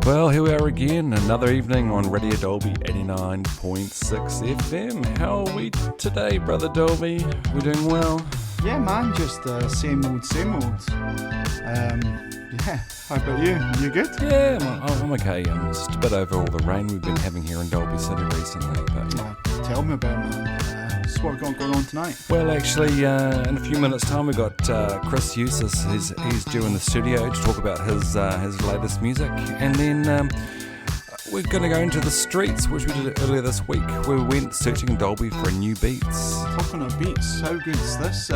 Well, here we are again, another evening on Radio Dolby 89.6 FM. How are we today, Brother Dolby? We doing well? Yeah, man, just same old, same old. Yeah, how about you? You good? Yeah, I'm okay. I'm just a bit over all the rain we've been having here in Dolby City recently. But tell me about it, man. So what we've got going on tonight? Well, actually, in a few minutes' time, we've got Chris Ucis. He's due in the studio to talk about his latest music. And then we're going to go into the streets, which we did earlier this week, where we went searching in Dolby for new beats. Talking of beats, how good's this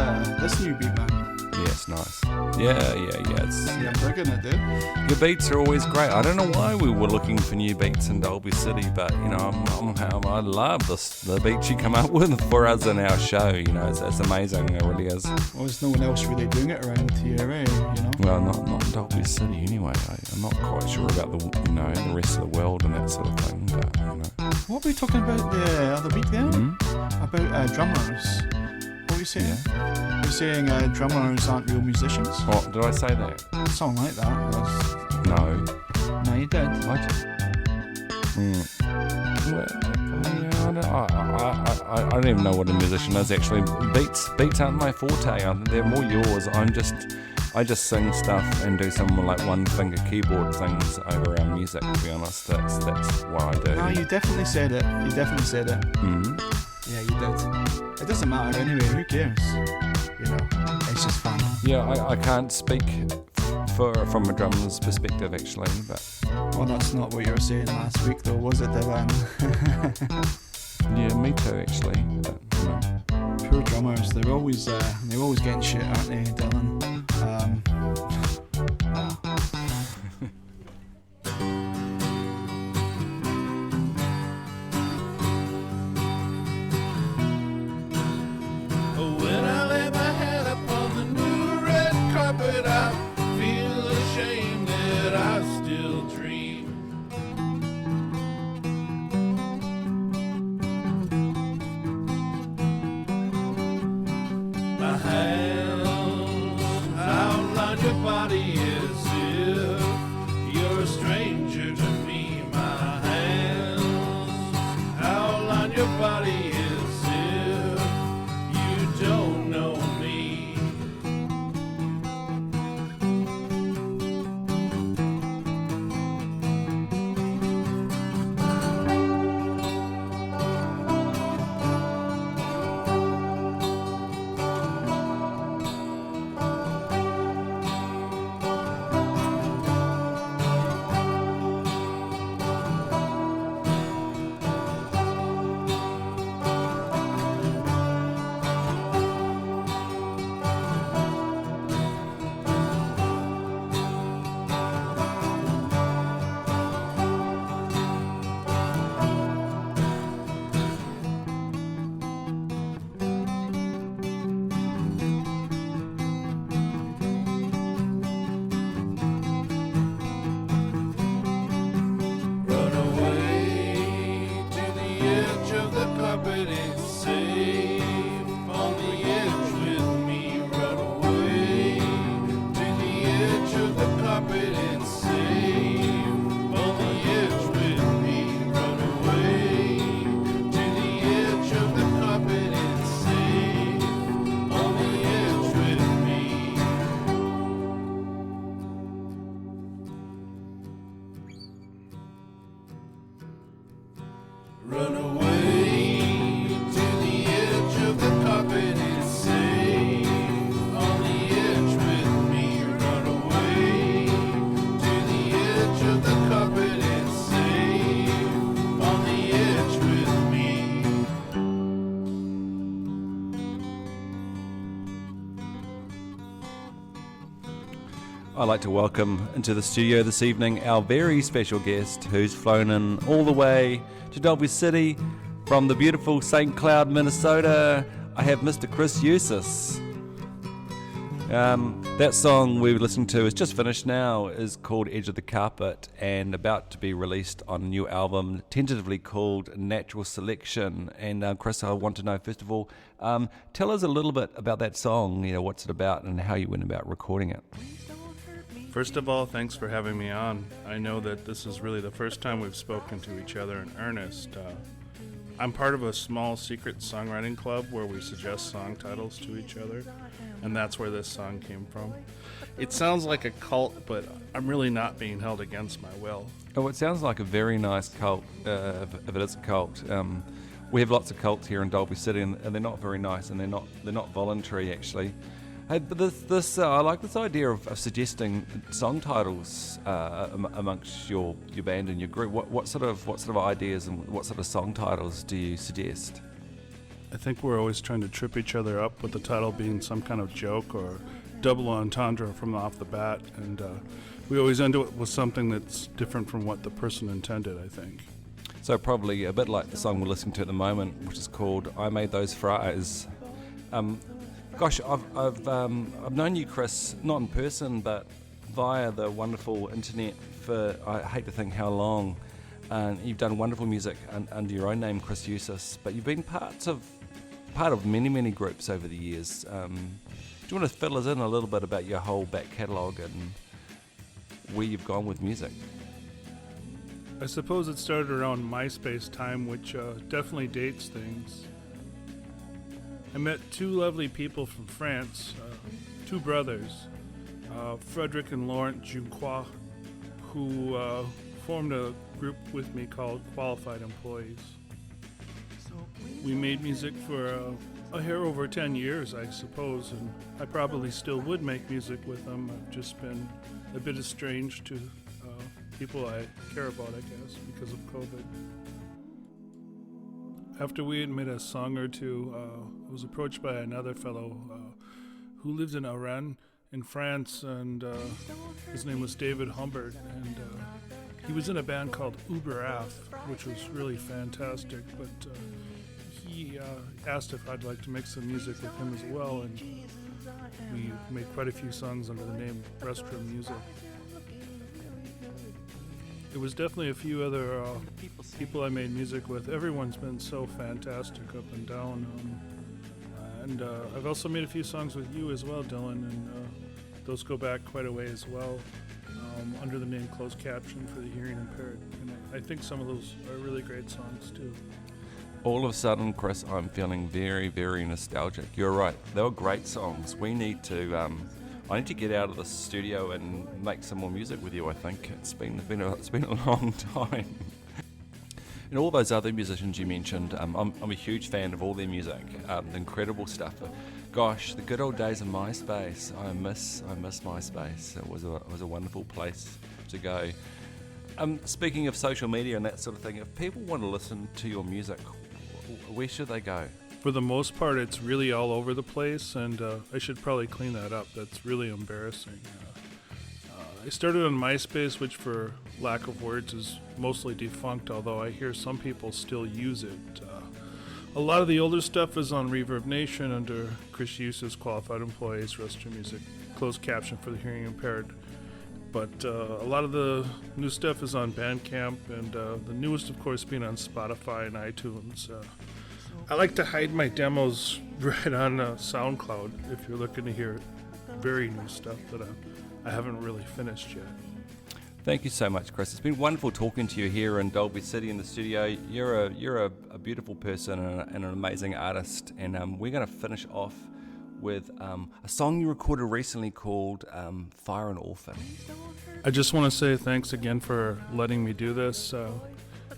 new beat, man? Yeah, it's nice. Yeah. I'm digging it, dude. Your beats are always great. I don't know why we were looking for new beats in Dolby City, but you know, I love the beats you come up with for us in our show. You know, it's amazing. It really is. Well, there's no one else really doing it around here, eh? You know. Well, not in Dolby City anyway. I'm not quite sure about the rest of the world and that sort of thing. But you know. What were we talking about the other week there? Mm-hmm. About drummers. What were you saying? Yeah. You're saying drummers aren't real musicians? What, did I say that? Something like that. No. No, you did. What? I don't even know what a musician is actually. Beats aren't my forte. They're more yours. I just sing stuff and do some like one finger keyboard things over our music. To be honest, that's what I do. No, you definitely said it. Mm-hmm. Yeah, you did. It doesn't matter anyway. Who cares? You know, it's just fun. Yeah, I can't speak from a drummer's perspective actually, but. Well, that's not what you were saying last week, though, was it, Dylan? Yeah, me too actually. But, you know. Poor drummers. They're always getting shit, aren't they, Dylan? When I lay my head upon the new red carpet, I feel ashamed that I still dream. My hands outline your body as if you're a stranger to me. My hands outline your body as if you don't know me. Run away to the edge of the carpet, it's safe on the edge with me. Run away to the edge of the carpet, it's safe on the edge with me. Run away to the edge of the carpet, it's safe on the edge with me. Run away to the edge of the carpet, it's safe on the edge with me. Run away to the edge of the carpet, it's safe on the edge with me. I'd like to welcome into the studio this evening our very special guest who's flown in all the way to Dolby City from the beautiful St. Cloud, Minnesota. I have Mr. Chris Ucis. That song we were listening to is just finished now, is called Edge of the Carpet and about to be released on a new album tentatively called Natural Selection. And Chris, I want to know first of all, tell us a little bit about that song, you know, what's it about and how you went about recording it. Please don't hurt me. First of all, thanks for having me on. I know that this is really the first time we've spoken to each other in earnest. I'm part of a small secret songwriting club where we suggest song titles to each other, and that's where this song came from. It sounds like a cult, but I'm really not being held against my will. Oh, it sounds like a very nice cult, if it is a cult. We have lots of cults here in Dolby City, and they're not very nice, and they're not voluntary actually. Hey, but this I like this idea of suggesting song titles amongst your band and your group. What sort of ideas and what sort of song titles do you suggest? I think we're always trying to trip each other up with the title being some kind of joke or double entendre from off the bat, and we always end it with something that's different from what the person intended, I think. So probably a bit like the song we're listening to at the moment, which is called "I Made Those Fries." Gosh, I've known you, Chris, not in person, but via the wonderful internet for I hate to think how long. You've done wonderful music under your own name, Chris Ucis, but you've been part of many groups over the years. Do you want to fill us in a little bit about your whole back catalogue and where you've gone with music? I suppose it started around MySpace time, which definitely dates things. I met two lovely people from France, two brothers, Frederick and Laurent Junquois, who formed a group with me called Qualified Employees. We made music for a hair over 10 years, I suppose, and I probably still would make music with them. I've just been a bit estranged to people I care about, I guess, because of COVID. After we had made a song or two, I was approached by another fellow who lived in Oran in France, and his name was David Humbert, and he was in a band called Uber Af, which was really fantastic, but he asked if I'd like to make some music with him as well, and we made quite a few songs under the name Restroom Music. There was definitely a few other people I made music with. Everyone's been so fantastic up and down. And I've also made a few songs with you as well, Dylan, and those go back quite a way as well, under the name Closed Caption for the Hearing Impaired. And I think some of those are really great songs too. All of a sudden, Chris, I'm feeling very nostalgic. You're right, they were great songs. We need to... I need to get out of the studio and make some more music with you. I think it's been a long time. And all those other musicians you mentioned, I'm a huge fan of all their music. Incredible stuff. Gosh, the good old days of MySpace. I miss MySpace. It was a wonderful place to go. Speaking of social media and that sort of thing, if people want to listen to your music, where should they go? For the most part, it's really all over the place, and I should probably clean that up. That's really embarrassing. I started on MySpace, which for lack of words is mostly defunct, although I hear some people still use it. A lot of the older stuff is on Reverb Nation under Chris Ucis, Qualified Employees, Restroom Music, Closed Caption for the Hearing Impaired. But a lot of the new stuff is on Bandcamp, and the newest, of course, being on Spotify and iTunes. I like to hide my demos right on SoundCloud if you're looking to hear very new stuff that I haven't really finished yet. Thank you so much, Chris. It's been wonderful talking to you here in Dolby City in the studio. You're a beautiful person and an amazing artist, and we're going to finish off with a song you recorded recently called Fire an Orphan. I just want to say thanks again for letting me do this,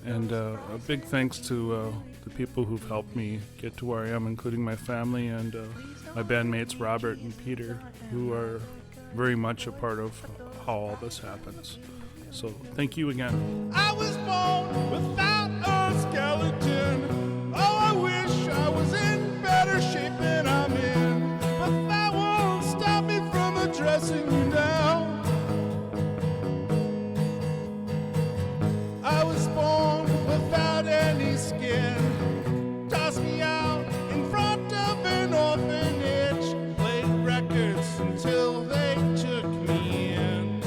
and a big thanks to the people who've helped me get to where I am, including my family and my bandmates Robert and Peter, who are very much a part of how all this happens. So thank you again. I was born without a skeleton. Oh, I wish I was in better shape than I'm in, but that won't stop me from addressing you now. I was born without any skin. Toss me out in front of an orphanage. Played records until they took me in.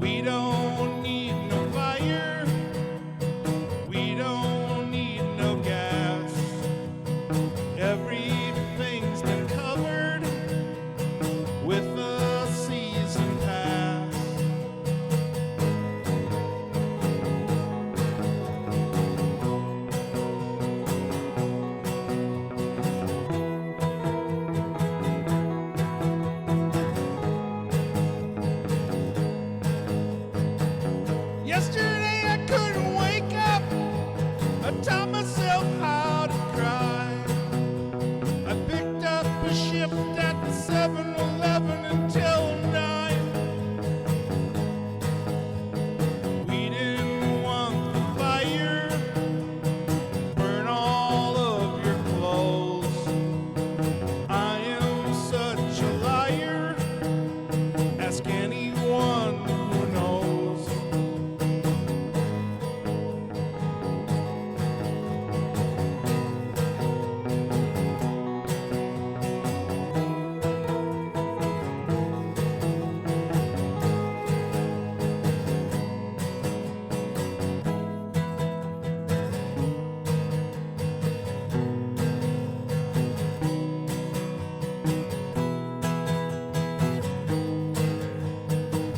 We don't need no I taught myself how to cry. I picked up a shift at the 7-Eleven until 9. We didn't want the fire, burn all of your clothes. I am such a liar, ask anyone who knows.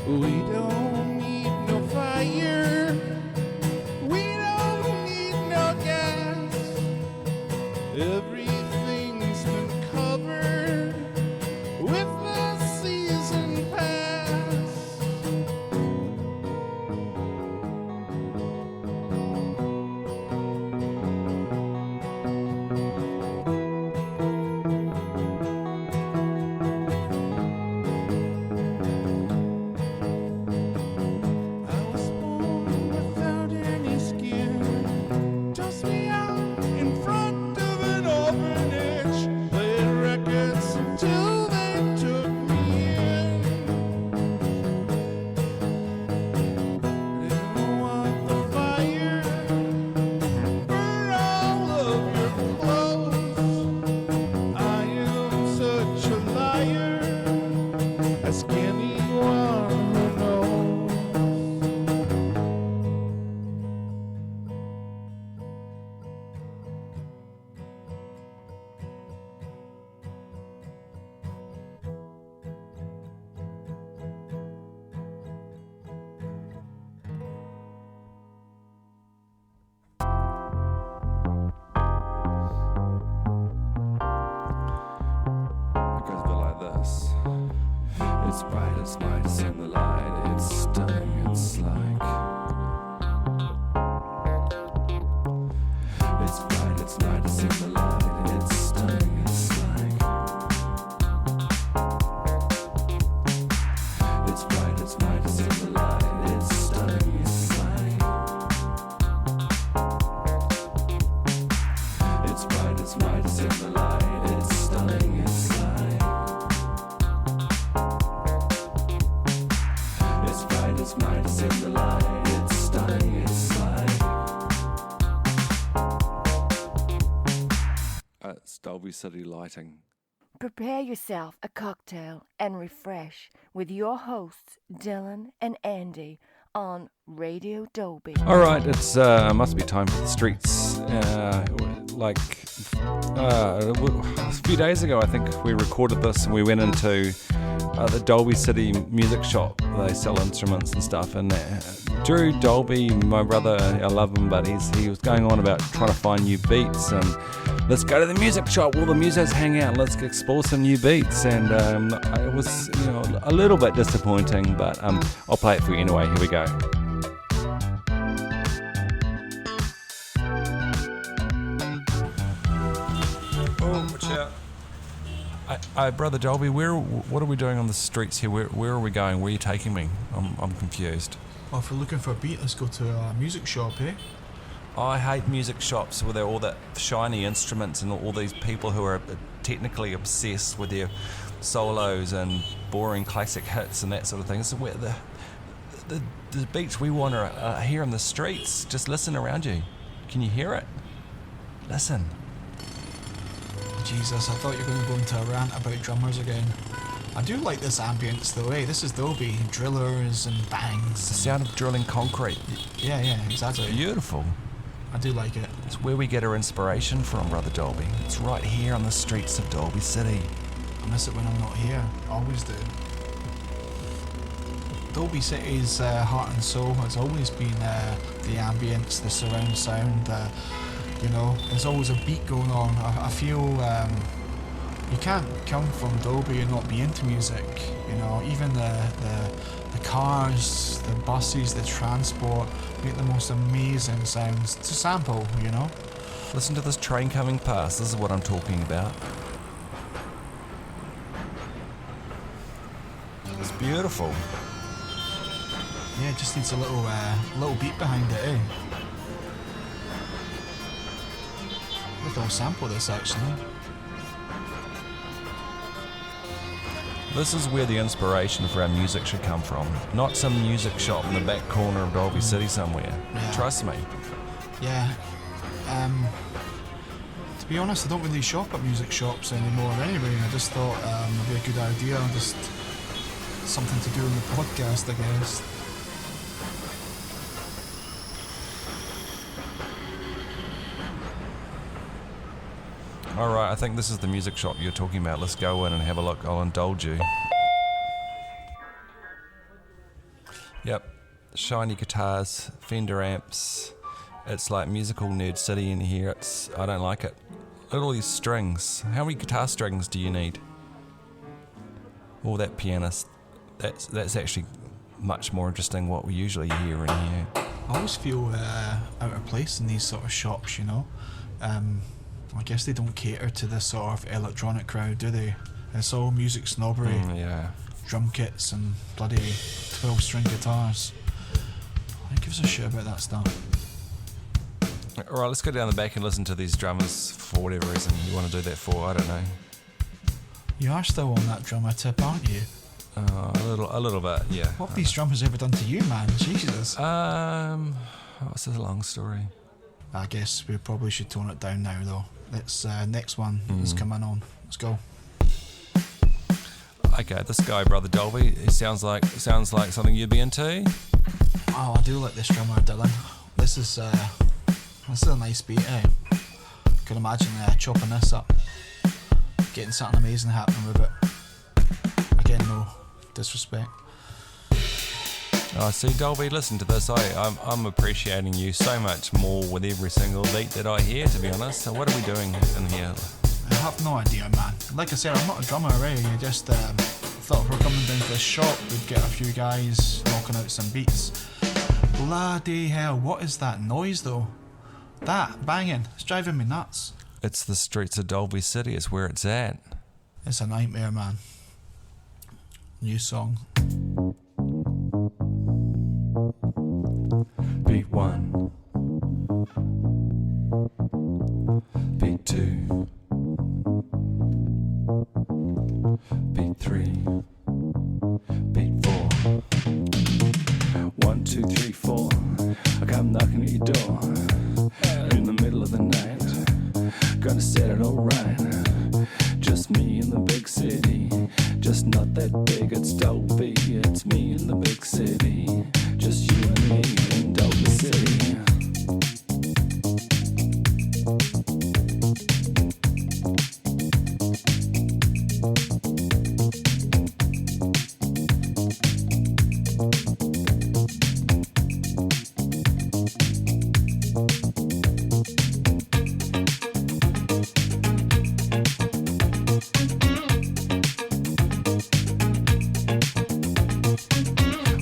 We don't need no fire. We don't need no gas. Everything's been covered with the season pass. I was born without any skin. Tossed me out in front of an orphanage. Played records until they took me in. Didn't want the fire, burn all of your clothes. I am such a liar, ask anyone who knows. It goes a bit like this. It's bright as light, it's in the light, it's stunning, it's like. It's bright, it's light, it's in the light, it's stunning, it's like. It's bright, it's light, it's in the light, it's stunning, it's like. It's bright, it's light, it's in the light, it's stunning, it's like. It's bright, it's light, it's in the light, it's stunning, it's like. It's Dolby City lighting. Prepare yourself a cocktail and refresh with your hosts, Dylan and Andy, on Radio Dolby. All right, it's must be time for the streets. A few days ago, I think we recorded this and we went into the Dolby City music shop. They sell instruments and stuff. And Drew Dolby, my brother, I love him, but he was going on about trying to find new beats and let's go to the music shop. All the musos hang out. Let's explore some new beats. And it was, a little bit disappointing, but I'll play it for you anyway. Here we go. Oh, watch out. Brother Dolby, what are we doing on the streets here? Where are we going? Where are you taking me? I'm confused. Well, if we're looking for a beat, let's go to a music shop, eh? I hate music shops where they're all that shiny instruments and all these people who are technically obsessed with their solos and boring classic hits and that sort of thing. So where the beats we want are here in the streets. Just listen around you. Can you hear it? Listen. Jesus, I thought you were going to go into a rant about drummers again. I do like this ambience though, eh? This is Dolby, drillers and bangs. The sound of drilling concrete. Yeah, exactly. Beautiful. I do like it. It's where we get our inspiration from, Brother Dolby. It's right here on the streets of Dolby City. I miss it when I'm not here. Always do. Dolby City's heart and soul has always been the ambience, the surround sound. There's always a beat going on. I feel you can't come from Dolby and not be into music. Even the The cars, the buses, the transport make the most amazing sounds to sample, you know? Listen to this train coming past. This is what I'm talking about. It's beautiful. Yeah, it just needs a little beat behind it, eh? I think I'll sample this actually. This is where the inspiration for our music should come from. Not some music shop in the back corner of Dolby City somewhere. Yeah. Trust me. Yeah. To be honest, I don't really shop at music shops anymore anyway. I just thought it'd be a good idea. Just something to do in the podcast, I guess. Alright, I think this is the music shop you're talking about. Let's go in and have a look. I'll indulge you. Yep. Shiny guitars, Fender amps. It's like musical nerd city in here. I don't like it. Look at all these strings. How many guitar strings do you need? Oh, that pianist. That's actually much more interesting what we usually hear in here. I always feel out of place in these sort of shops, you know. I guess they don't cater to this sort of electronic crowd, do they? It's all music snobbery, Yeah. drum kits and bloody 12-string guitars. Who gives a shit about that stuff? Alright, let's go down the back and listen to these drummers for whatever reason you want to do that for. I don't know. You are still on that drummer tip, aren't you? A little bit, yeah. What have these drummers ever done to you, man? Jesus. This is a long story. I guess we probably should tone it down now, though. Let's next one is coming on. Let's go. Okay, this guy, Brother Dolby, he sounds like something you'd be into. Oh, I do like this drummer, Dylan. This is a nice beat, eh? Could imagine chopping this up, getting something amazing happening with it. Again, no disrespect. Oh, see, Dolby, listen to this. I'm appreciating you so much more with every single beat that I hear, to be honest. So what are we doing in here? I have no idea, man. Like I said, I'm not a drummer, right? I just thought if we're coming down to this shop, we'd get a few guys knocking out some beats. Bloody hell, what is that noise, though? That banging, it's driving me nuts. It's the streets of Dolby City. It's where it's at. It's a nightmare, man. New song. Beat 1. Beat 2. Beat 3. Beat 4. 1, 2, 3, 4. I come knocking at your door in the middle of the night. Gonna set it all right. Just me in the big city. Just not that big, it's Dolby. It's me in the big city. Just you and me in Dolby City.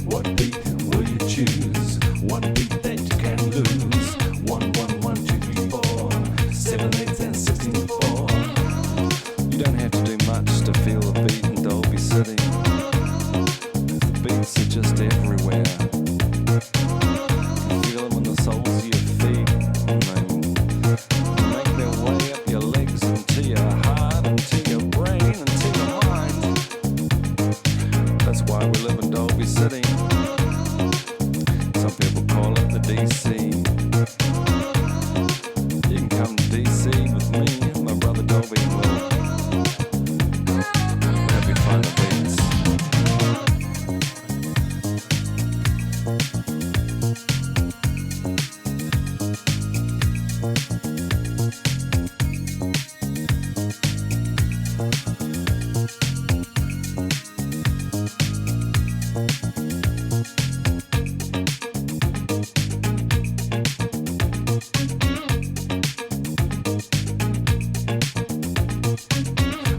What beat will you choose? One beat that you can lose. 1, 1, 1, 2, 3, 4. 7, 8, and 16, 4. You don't have to do much to feel the beat in Dolby City. The beats are just everywhere. You feel them in the soles of your feet. They make their way up your legs into your heart, into your brain, into your mind. That's why we live in Dolby City. Some people call it the DC. You can come to DC with me, my brother Dolby, and we'll have you find the beats.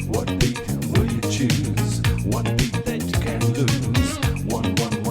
What beat will you choose? One beat that you can lose. 1, 1,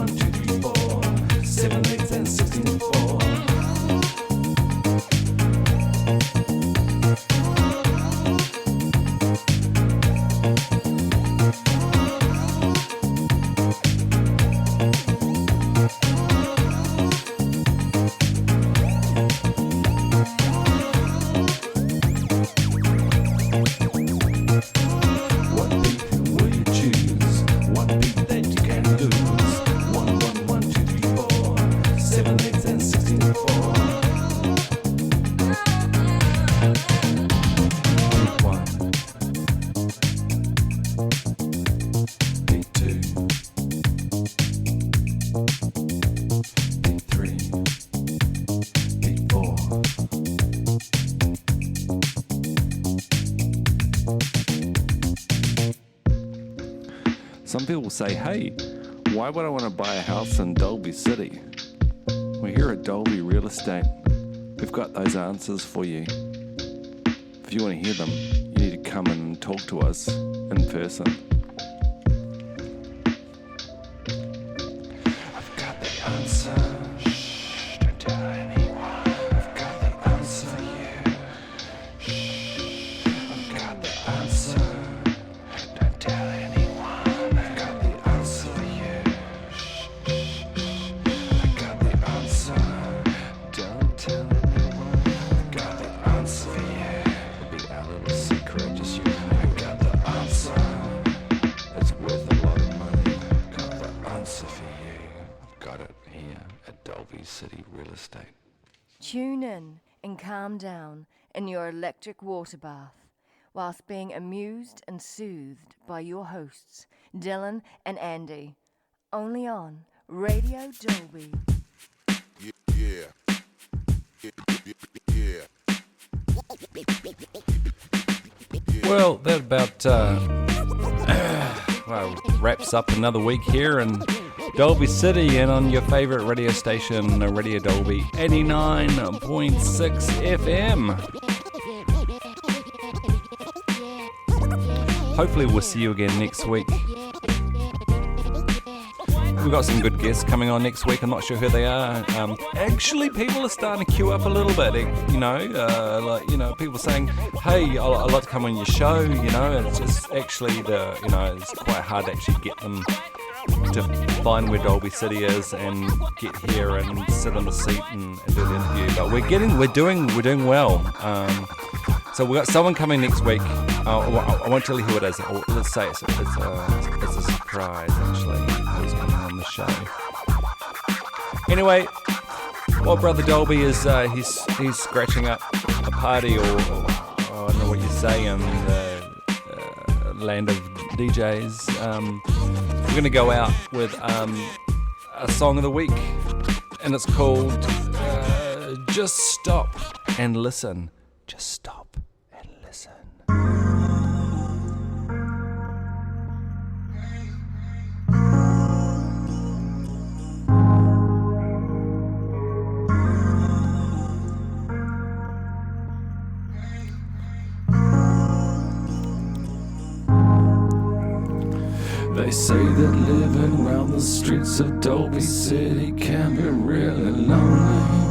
some people say, hey, why would I want to buy a house in Dolby City? Well, here at Dolby Real Estate, we've got those answers for you. If you want to hear them, you need to come and talk to us in person. I've got the answer. Shh, don't tell anyone. I've got the answer for you. Shh, I've got the answer. Don't tell anyone. I've got the answer for you. Shh, I've got the answer. Don't tell anyone. I've got the answer for you. It'll be our little secret, just you and me. I've got the answer. It's worth a lot of money. Got the answer for you. I've got it here at Dolby City Real Estate. Tune in and calm down in your electric water bath whilst being amused and soothed by your hosts, Dylan and Andy. Only on Radio Dolby. Yeah. Well, that about wraps up another week here in Dolby City and on your favourite radio station, Radio Dolby 89.6 FM. Hopefully we'll see you again next week. We've got some good guests coming on next week. I'm not sure who they are. Actually, people are starting to queue up a little bit. People saying, "Hey, I'd like to come on your show." It's just actually it's quite hard to actually get them to find where Dolby City is and get here and sit on the seat and do the interview. But we're doing well. So we've got someone coming next week. I won't tell you who it is. Let's say it's a surprise, actually, who's coming on the show. Anyway, while Brother Dolby is he's scratching up a party, or I don't know what you say in the land of DJs, we're going to go out with a song of the week, and it's called Just Stop and Listen. Just stop and listen. They say that living around the streets of Dolby City can be really lonely.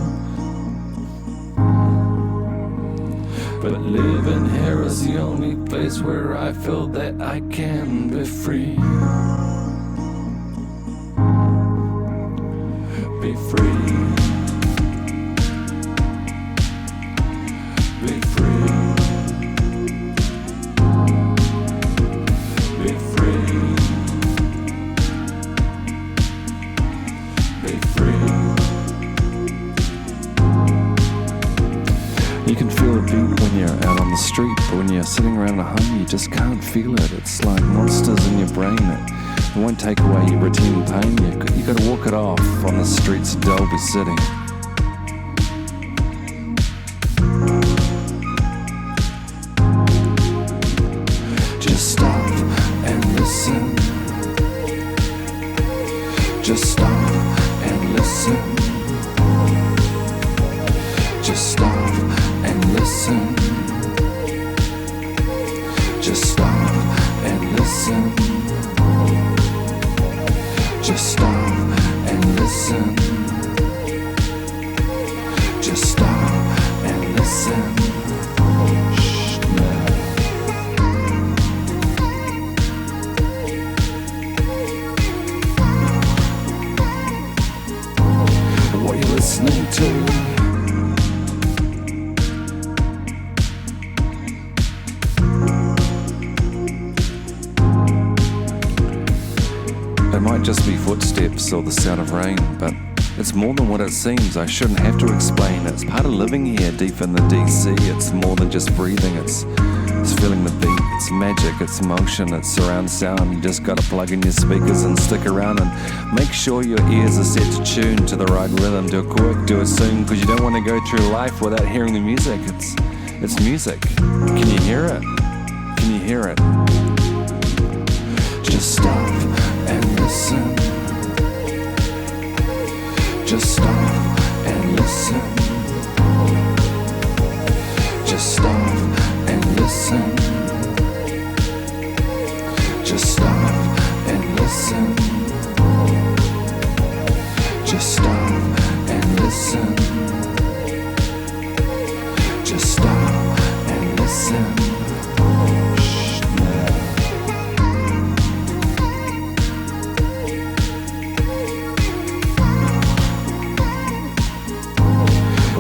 But living here is the only place where I feel that I can be free. Be free. Be free. Be free. Be free. You can feel a beat when you're out on the street, but when you're sitting around at home, you just can't feel it. It's like monsters in your brain that won't take away your routine pain. You got to walk it off on the streets of Dolby City. Just stop and listen. Just stop and listen. Just stop and listen. Just stop and listen. Just stop and listen. Just stop and listen. Shh, man. What are you listening to? Might just be footsteps or the sound of rain, but it's more than what it seems. I shouldn't have to explain. It's part of living here deep in the DC. It's more than just breathing. It's feeling the beat. It's magic. It's motion. It's surround sound. You just gotta plug in your speakers and stick around and make sure your ears are set to tune to the right rhythm. Do it quick, do it soon, because you don't want to go through life without hearing the music. It's music. Can you hear it? Can you hear it? Just stop and listen. Just stop and listen. Just stop and listen. Just stop and listen. Just stop and listen. Just stop and listen. Shh, no.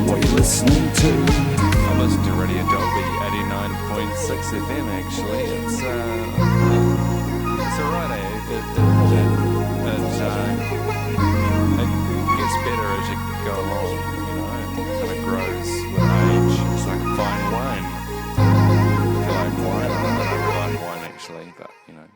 What you listening to? I listen to Radio Dolby 89.6 FM actually. It's alright, eh? It gets better as you go along, you know, it kind of grows with age. It's like a fine wine. If you like wine, I don't really like wine actually, but you know.